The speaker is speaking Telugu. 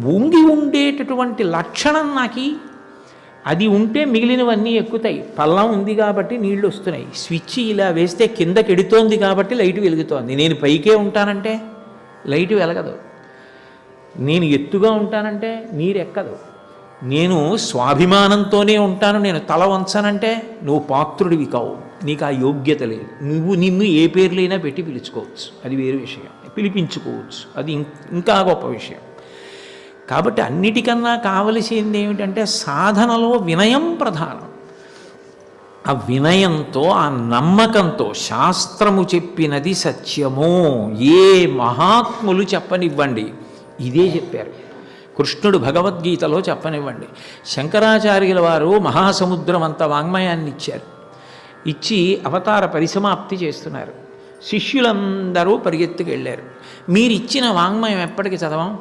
వంగి ఉండేటటువంటి లక్షణం నాకి, అది ఉంటే మిగిలినవన్నీ ఎక్కుతాయి. పల్లం ఉంది కాబట్టి నీళ్లు వస్తున్నాయి, స్విచ్ ఇలా వేస్తే కిందకి ఎడుతోంది కాబట్టి లైట్ వెలుగుతోంది. నేను పైకే ఉంటానంటే లైట్ వెలగదు. నేను ఎత్తుగా ఉంటానంటే నీరు ఎక్కదు. నేను స్వాభిమానంతోనే ఉంటాను, నేను తల వంచనంటే నువ్వు పాత్రుడివి కావు, నీకు ఆ యోగ్యత లేదు. నిన్ను ఏ పేర్లైనా పెట్టి పిలుచుకోవచ్చు, అది వేరే విషయం, పిలిపించుకోవచ్చు, అది ఇంకా గొప్ప విషయం. కాబట్టి అన్నిటికన్నా కావలసింది ఏమిటంటే సాధనలో వినయం ప్రధానం. ఆ వినయంతో, ఆ నమ్మకంతో శాస్త్రము చెప్పినది సత్యము, ఏ మహాత్ములు చెప్పనివ్వండి ఇదే చెప్పారు. కృష్ణుడు భగవద్గీతలో చెప్పనివ్వండి, శంకరాచార్యుల వారు మహాసముద్రం అంత వాంగ్మయాన్ని ఇచ్చారు. ఇచ్చి అవతార పరిసమాప్తి చేస్తున్నారు. శిష్యులందరూ పరిగెత్తుకు వెళ్ళారు. మీరు ఇచ్చిన వాంగ్మయం ఎప్పటికి చదవం?